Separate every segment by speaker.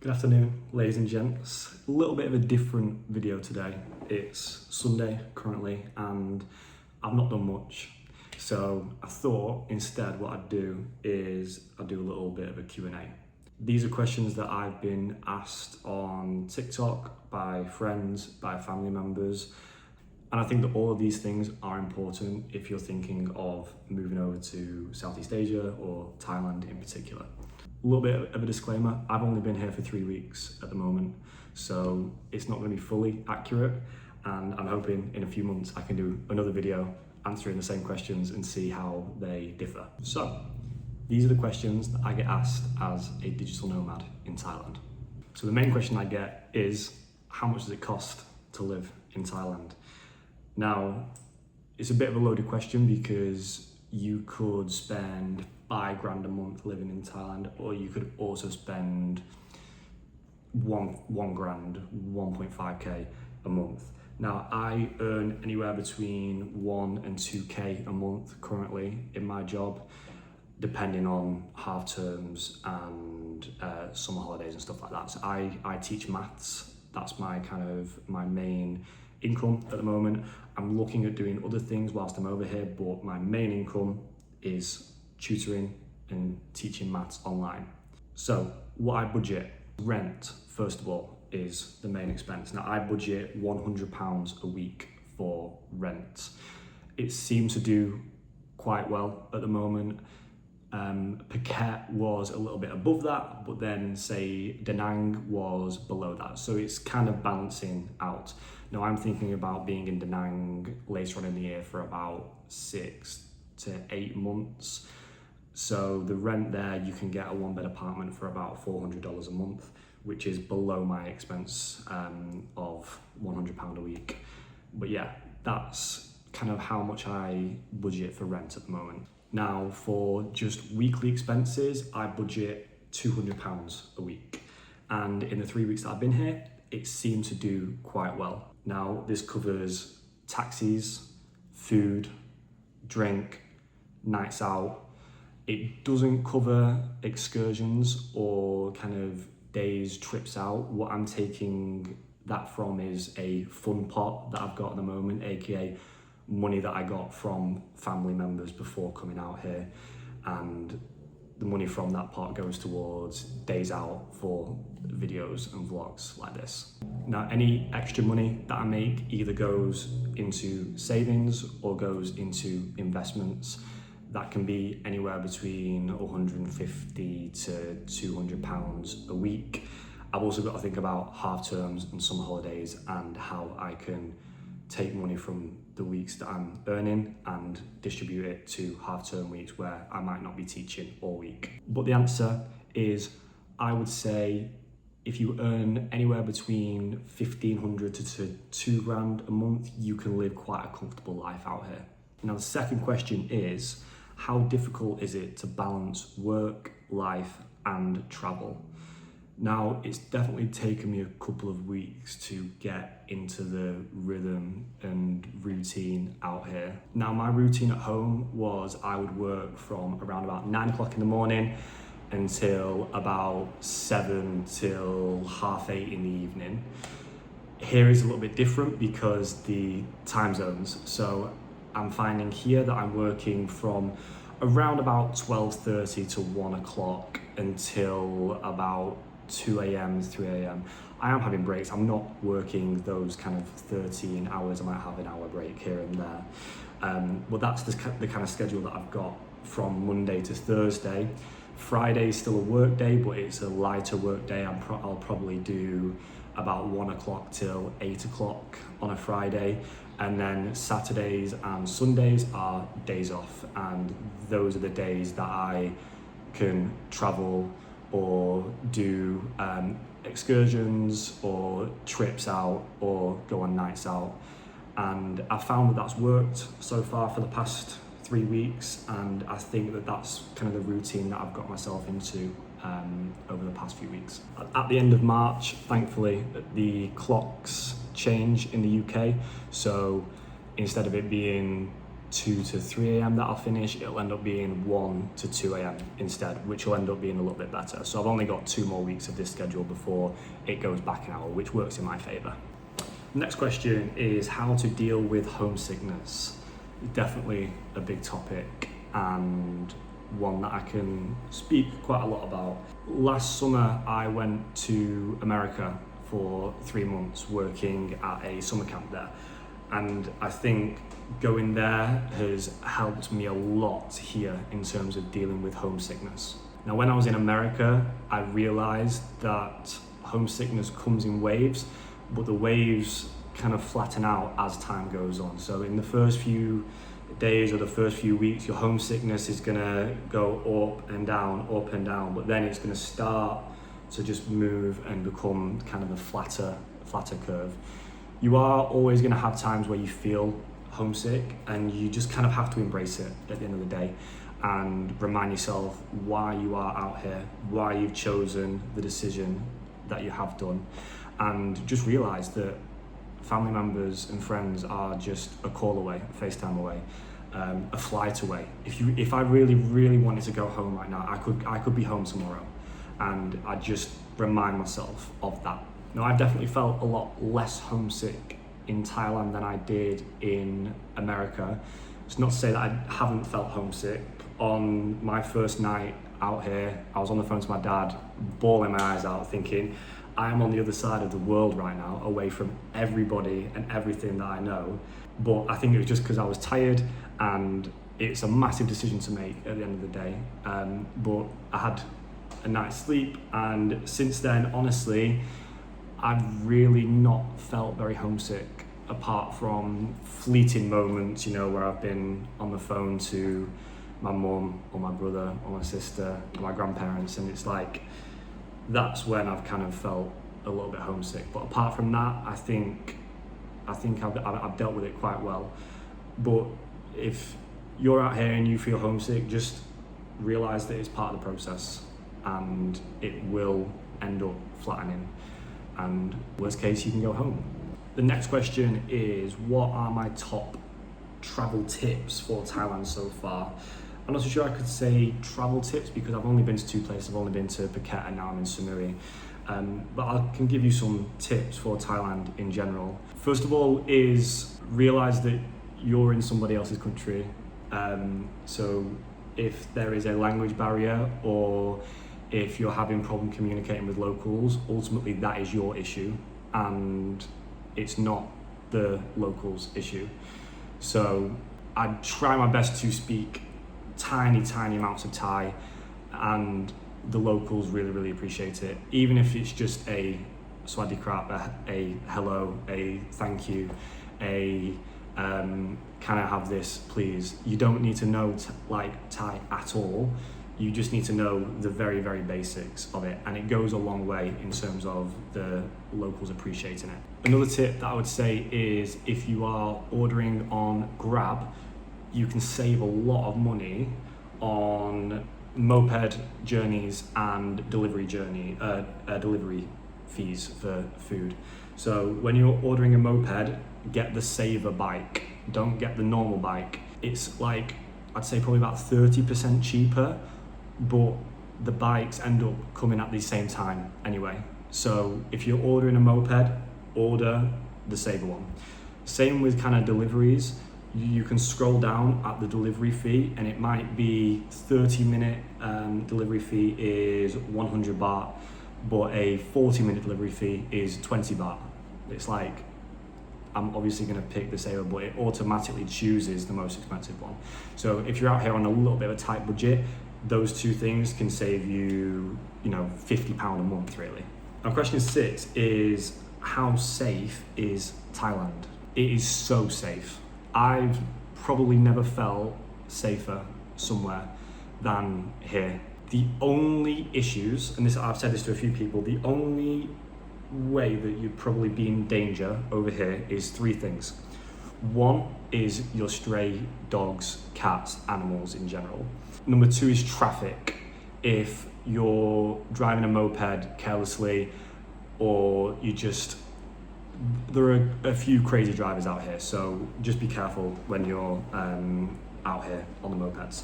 Speaker 1: Good afternoon, ladies and gents. A little bit of a different video today. It's Sunday currently and I've not done much. So I thought instead what I'd do is I'd do a little bit of a Q&A. These are questions that I've been asked on TikTok by friends, by family members. And I think that all of these things are important if you're thinking of moving over to Southeast Asia or Thailand in particular. A little bit of a disclaimer, I've only been here for 3 weeks at the moment, so it's not going to be fully accurate, and I'm hoping in a few months I can do another video answering the same questions and see how they differ. So, these are the questions that I get asked as a digital nomad in Thailand. So the main question I get is, how much does it cost to live in Thailand? Now, it's a bit of a loaded question because you could spend $5,000 a month living in Thailand, or you could also spend one grand, 1.5k a month. Now, I earn anywhere between 1 and 2k a month currently in my job, depending on half terms and summer holidays and stuff like that. So I teach maths. That's my main income at the moment. I'm looking at doing other things whilst I'm over here, but my main income is tutoring and teaching maths online. So what I budget, rent first of all, is the main expense. Now I budget £100 a week for rent. It seems to do quite well at the moment. Phuket was a little bit above that, but then say Da Nang was below that. So it's kind of balancing out. Now I'm thinking about being in Da Nang later on in the year for about 6 to 8 months. So the rent there, you can get a 1-bed apartment for about $400 a month, which is below my expense of £100 a week. But yeah, that's kind of how much I budget for rent at the moment. Now for just weekly expenses, I budget £200 a week. And in the 3 weeks that I've been here, it seemed to do quite well. Now this covers taxis, food, drink, nights out. It doesn't cover excursions or kind of days, trips out. What I'm taking that from is a fun pot that I've got at the moment, aka money that I got from family members before coming out here, and the money from that pot goes towards days out for videos and vlogs like this. Now any extra money that I make either goes into savings or goes into investments. That can be anywhere between £150 to £200 a week. I've also got to think about half terms and summer holidays and how I can take money from the weeks that I'm earning and distribute it to half-term weeks where I might not be teaching all week. But the answer is, I would say if you earn anywhere between 1,500 to 2 grand a month, you can live quite a comfortable life out here. Now the second question is, how difficult is it to balance work, life and travel? Now, it's definitely taken me a couple of weeks to get into the rhythm and routine out here. Now, my routine at home was I would work from around about 9 o'clock in the morning until about 7 till 8:30 in the evening. Here is a little bit different because the time zones. So I'm finding here that I'm working from around about 12:30 to 1 o'clock until about 2 a.m, 3 a.m. I am having breaks. I'm not working those kind of 13 hours. I might have an hour break here and there. But that's the kind of schedule that I've got from Monday to Thursday. Friday is still a work day, but it's a lighter work day. I'll probably do about 1 o'clock till 8 o'clock on a Friday. And then Saturdays and Sundays are days off. And those are the days that I can travel or do excursions or trips out or go on nights out. And I found that that's worked so far for the past 3 weeks, and I think that that's kind of the routine that I've got myself into over the past few weeks. At the end of March, thankfully, the clocks change in the UK, so instead of it being 2 to 3 a.m. that I'll finish, it'll end up being 1 to 2 a.m. instead, which will end up being a little bit better. So I've only got 2 more weeks of this schedule before it goes back an hour, which works in my favor. Next question is how to deal with homesickness. Definitely a big topic and one that I can speak quite a lot about. Last summer, I went to America for 3 months working at a summer camp there. And I think going there has helped me a lot here in terms of dealing with homesickness. Now, when I was in America, I realized that homesickness comes in waves, but the waves kind of flatten out as time goes on. So in the first few days or the first few weeks, your homesickness is gonna go up and down, but then it's gonna start to just move and become kind of a flatter curve. You are always gonna have times where you feel homesick, and you just kind of have to embrace it at the end of the day and remind yourself why you are out here, why you've chosen the decision that you have done, and just realize that family members and friends are just a call away, a FaceTime away, a flight away. If I really wanted to go home right now, I could be home tomorrow, and I just remind myself of that. Now, I've definitely felt a lot less homesick in Thailand than I did in America. It's not to say that I haven't felt homesick. On my first night out here, I was on the phone to my dad, bawling my eyes out, thinking, I am on the other side of the world right now, away from everybody and everything that I know. But I think it was just because I was tired, and it's a massive decision to make at the end of the day. But I had a night's sleep, and since then, honestly, I've really not felt very homesick, apart from fleeting moments, where I've been on the phone to my mum or my brother or my sister or my grandparents, and it's like, that's when I've kind of felt a little bit homesick. But apart from that, I think I've dealt with it quite well. But if you're out here and you feel homesick, just realize that it's part of the process, and it will end up flattening, and worst case, you can go home. The next question is, what are my top travel tips for Thailand so far? I'm not so sure I could say travel tips, because I've only been to 2 places. I've only been to Phuket and now I'm in Samui. But I can give you some tips for Thailand in general. First of all is realize that you're in somebody else's country. So if there is a language barrier, or if you're having problem communicating with locals, ultimately that is your issue, and it's not the locals' issue. So I try my best to speak tiny amounts of Thai, and the locals really appreciate it, even if it's just a swaddy krap, a hello, a thank you, a can I have this please. You don't need to know Thai at all. You just need to know the very basics of it, and it goes a long way in terms of the locals appreciating it. Another tip that I would say is, if you are ordering on Grab, you can save a lot of money on moped journeys and delivery fees for food. So when you're ordering a moped, get the saver bike, don't get the normal bike. It's like, I'd say probably about 30% cheaper, but the bikes end up coming at the same time anyway. So if you're ordering a moped, order the saver one. Same with kind of deliveries. You can scroll down at the delivery fee, and it might be 30-minute delivery fee is 100 baht, but a 40-minute delivery fee is 20 baht. It's like, I'm obviously going to pick the saver, but it automatically chooses the most expensive one. So if you're out here on a little bit of a tight budget, those 2 things can save you, £50 a month really. Now, question 6 is, how safe is Thailand? It is so safe. I've probably never felt safer somewhere than here. The only issues, and I've said this to a few people, the only way that you'd probably be in danger over here is 3 things. 1 is your stray dogs, cats, animals in general. Number 2 is traffic. If you're driving a moped carelessly, or you just there are a few crazy drivers out here, so just be careful when you're out here on the mopeds.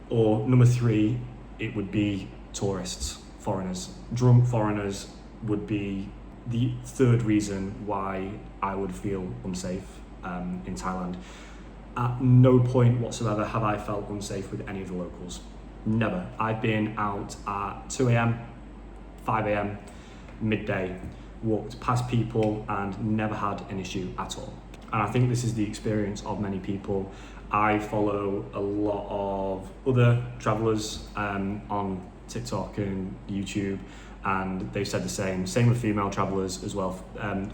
Speaker 1: Or number three, it would be tourists, foreigners. Drunk foreigners would be the third reason why I would feel unsafe in Thailand. At no point whatsoever have I felt unsafe with any of the locals. Never. I've been out at 2 a.m, 5 a.m, midday, walked past people and never had an issue at all. And I think this is the experience of many people. I follow a lot of other travellers on TikTok and YouTube, and they've said the same with female travellers as well.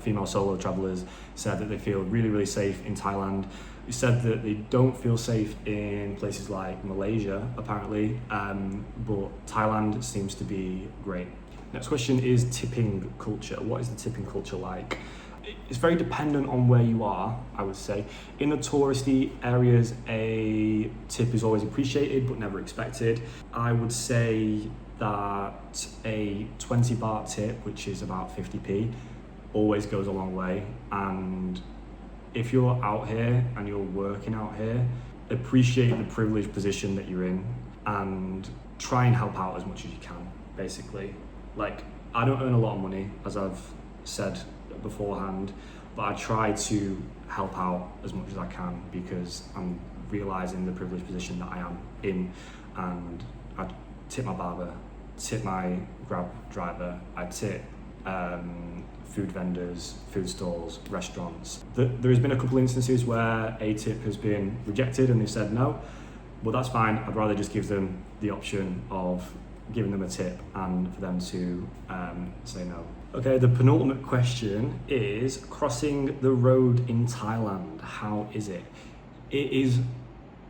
Speaker 1: Female solo travellers said that they feel really, really safe in Thailand. They said that they don't feel safe in places like Malaysia, apparently, but Thailand seems to be great. Next question is tipping culture. What is the tipping culture like? It's very dependent on where you are, I would say. In the touristy areas, a tip is always appreciated but never expected. I would say that a 20 baht tip, which is about 50p, always goes a long way. And if you're out here and you're working out here, appreciate the privileged position that you're in and try and help out as much as you can, basically. Like, I don't earn a lot of money, as I've said beforehand, but I try to help out as much as I can because I'm realising the privileged position that I am in. And I tip my barber, tip my Grab driver, I tip food vendors, food stalls, restaurants. There has been a couple instances where a tip has been rejected and they've said no, but that's fine. I'd rather just give them the option of giving them a tip and for them to say no. Okay, the penultimate question is crossing the road in Thailand. How is it? It is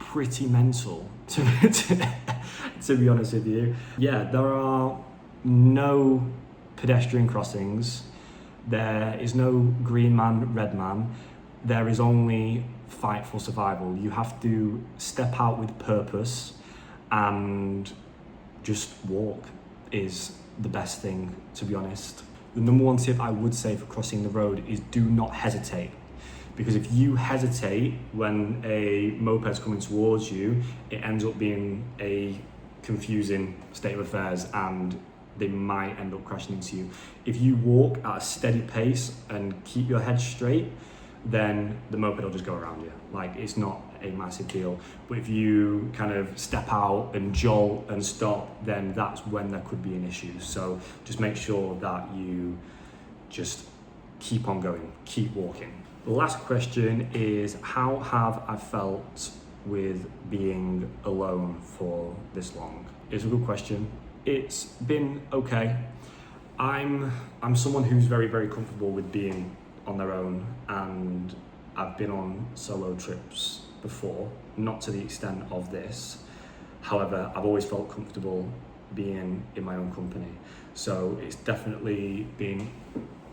Speaker 1: pretty mental, to be honest with you. Yeah, there are no pedestrian crossings. There is no green man, red man. There is only fight for survival. You have to step out with purpose and just walk is the best thing, to be honest. The number one tip I would say for crossing the road is do not hesitate. Because if you hesitate when a moped's coming towards you, it ends up being a confusing state of affairs and they might end up crashing into you. If you walk at a steady pace and keep your head straight, then the moped will just go around you. Like, it's not a massive deal. But if you kind of step out and jolt and stop, then that's when there could be an issue. So just make sure that you just keep on going, keep walking. The last question is, how have I felt with being alone for this long? It's a good question. It's been okay. I'm someone who's very, very comfortable with being on their own, and I've been on solo trips before, not to the extent of this. However, I've always felt comfortable being in my own company. So it's definitely been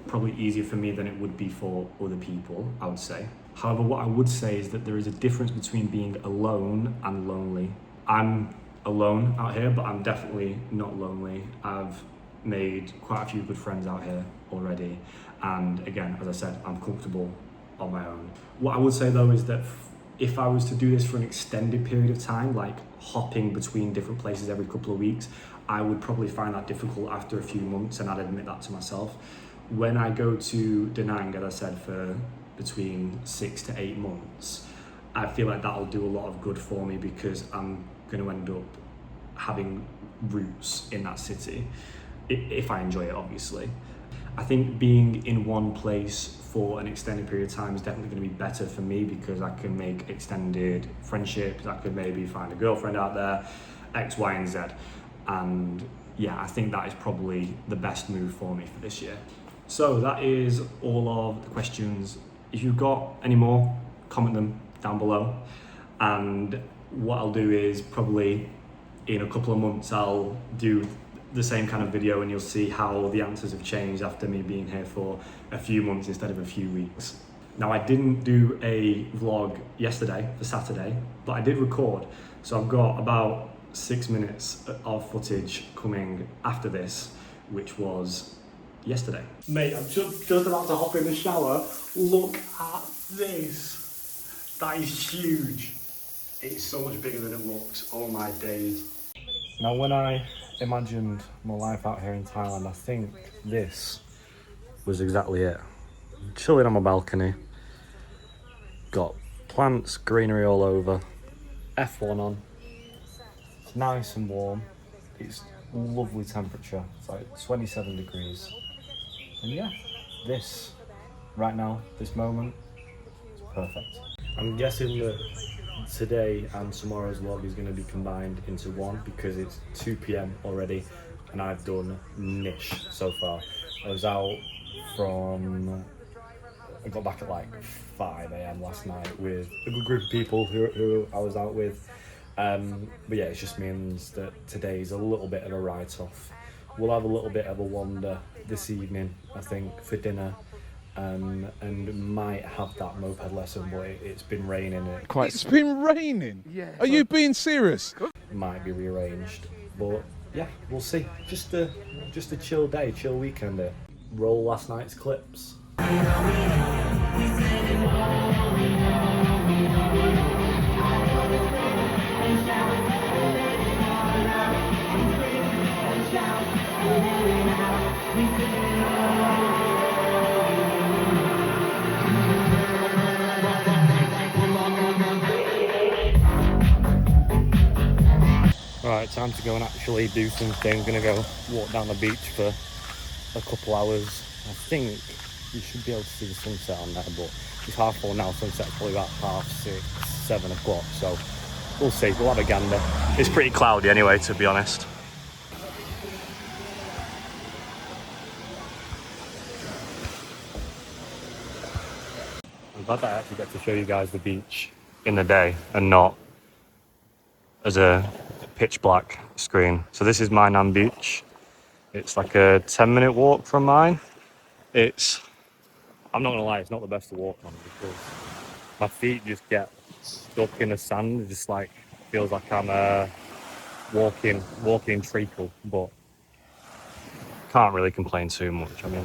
Speaker 1: probably easier for me than it would be for other people, I would say. However, what I would say is that there is a difference between being alone and lonely. I'm alone out here, but I'm definitely not lonely. I've made quite a few good friends out here already. And again, as I said, I'm comfortable on my own. What I would say though is that if I was to do this for an extended period of time, like hopping between different places every couple of weeks, I would probably find that difficult after a few months, and I'd admit that to myself. When I go to Da Nang, as I said, for between 6 to 8 months, I feel like that'll do a lot of good for me because I'm going to end up having roots in that city, if I enjoy it, obviously. I think being in one place for an extended period of time is definitely going to be better for me because I can make extended friendships. I could maybe find a girlfriend out there, X, Y, and Z. And yeah, I think that is probably the best move for me for this year. So that is all of the questions. If you've got any more, comment them down below. And what I'll do is probably in a couple of months, I'll do the same kind of video and you'll see how the answers have changed after me being here for a few months instead of a few weeks. Now, I didn't do a vlog yesterday for Saturday, but I did record. So I've got about 6 minutes of footage coming after this, which was yesterday.
Speaker 2: Mate, I'm just about to hop in the shower. Look at this. That is huge. It's so much bigger than it looks. Oh my days.
Speaker 1: Now, when I imagined my life out here in Thailand, I think this was exactly it. Chilling on my balcony, got plants, greenery all over, F1 on, it's nice and warm, it's lovely temperature, it's like 27 degrees. And yeah, this, right now, this moment, is perfect. I'm guessing that today and tomorrow's vlog is going to be combined into one because it's 2 p.m. already and I've done niche so far. I was out I got back at like 5 a.m. last night with a good group of people who I was out with. But yeah, it just means that today's a little bit of a write-off. We'll have a little bit of a wander this evening, I think, for dinner. And might have that moped lesson, but it's been raining.
Speaker 3: It's been raining?
Speaker 2: Yeah.
Speaker 3: Are you being serious?
Speaker 1: It might be rearranged, but yeah, we'll see. Just a chill day, chill weekend. Roll last night's clips. Right, time to go and actually do something. Gonna go walk down the beach for a couple hours. I think you should be able to see the sunset on there, but it's 4:30 now. Sunset's probably about 6:30, 7 o'clock. So we'll see. We'll have a gander. It's pretty cloudy anyway, to be honest. I'm glad that I actually get to show you guys the beach in the day and not as a pitch black screen. So this is my Nam beach. It's like a 10-minute walk from mine. I'm not gonna lie, it's not the best to walk on because my feet just get stuck in the sand. It just like feels like I'm walking treacle, but can't really complain too much. I mean,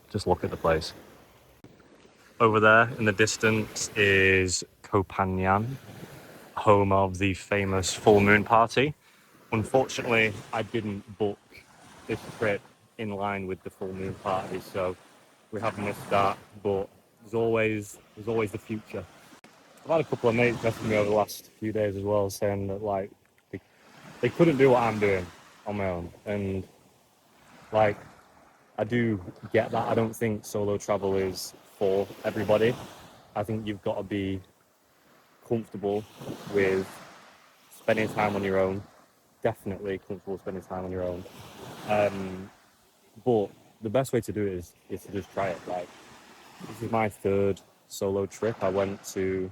Speaker 1: just look at the place. Over there in the distance is Koh Phangan, home of the famous full moon party. Unfortunately, I didn't book this trip in line with the full moon party, so we have missed that, but there's always the future. I've had a couple of mates messaging me over the last few days as well, saying that like they couldn't do what I'm doing on my own, and like I do get that. I don't think solo travel is for everybody. I think you've got to be comfortable with spending time on your own. Definitely comfortable spending time on your own. But the best way to do it is to just try it. Like, this is my 3rd solo trip. I went to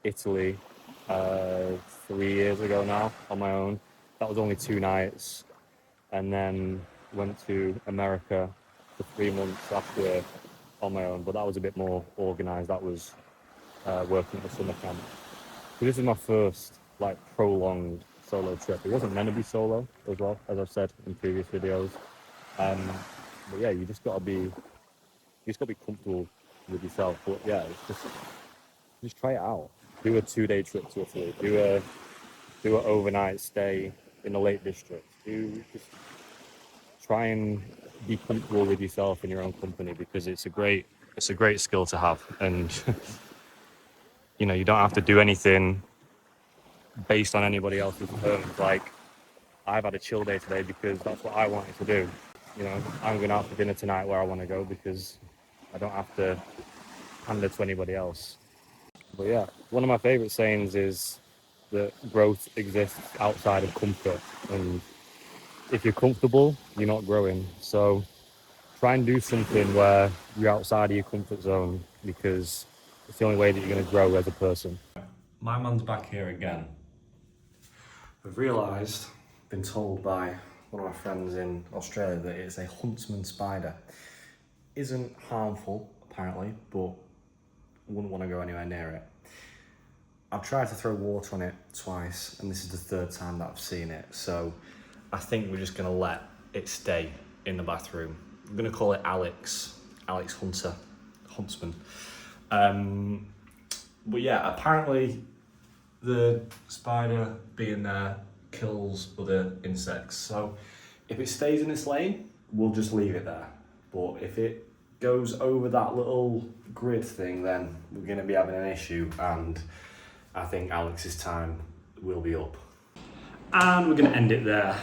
Speaker 1: Italy 3 years ago now on my own. That was only 2 nights. And then went to America for 3 months after on my own. But that was a bit more organised. That was working at a summer camp. So this is my first like prolonged solo trip. It wasn't meant to be solo as well, as I've said in previous videos. But yeah, you just gotta be comfortable with yourself. But yeah, it's just try it out. Do a 2-day trip to Italy. Do an overnight stay in the Lake District. Just try and be comfortable with yourself in your own company, because it's a great skill to have. And you know, you don't have to do anything based on anybody else's terms. Like, I've had a chill day today because that's what I wanted to do. You know, I'm going out for dinner tonight where I want to go because I don't have to pander to anybody else. But yeah, one of my favourite sayings is that growth exists outside of comfort. And if you're comfortable, you're not growing. So try and do something where you're outside of your comfort zone, because it's the only way that you're going to grow as a person. My man's back here again. I've realised, been told by one of my friends in Australia that it's a huntsman spider. Isn't harmful, apparently, but wouldn't want to go anywhere near it. I've tried to throw water on it twice, and this is the 3rd time that I've seen it. So I think we're just going to let it stay in the bathroom. I'm gonna call it Alex Huntsman. But yeah, apparently the spider being there kills other insects. So if it stays in its lane, we'll just leave it there. But if it goes over that little grid thing, then we're gonna be having an issue, and I think Alex's time will be up. And we're gonna end it there.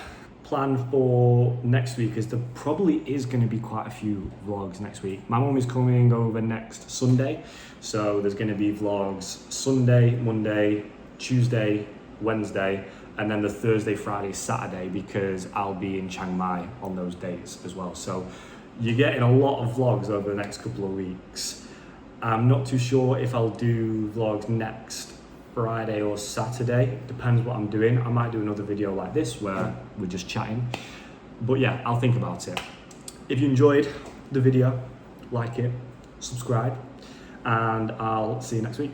Speaker 1: Plan for next week is there probably is going to be quite a few vlogs next week. My mum is coming over next Sunday, so there's going to be vlogs Sunday, Monday, Tuesday, Wednesday, and then the Thursday, Friday, Saturday, because I'll be in Chiang Mai on those dates as well. So you're getting a lot of vlogs over the next couple of weeks. I'm not too sure if I'll do vlogs next Friday or Saturday, depends what I'm doing. I might do another video like this where we're just chatting, but yeah, I'll think about it. If you enjoyed the video, like it, subscribe, and I'll see you next week.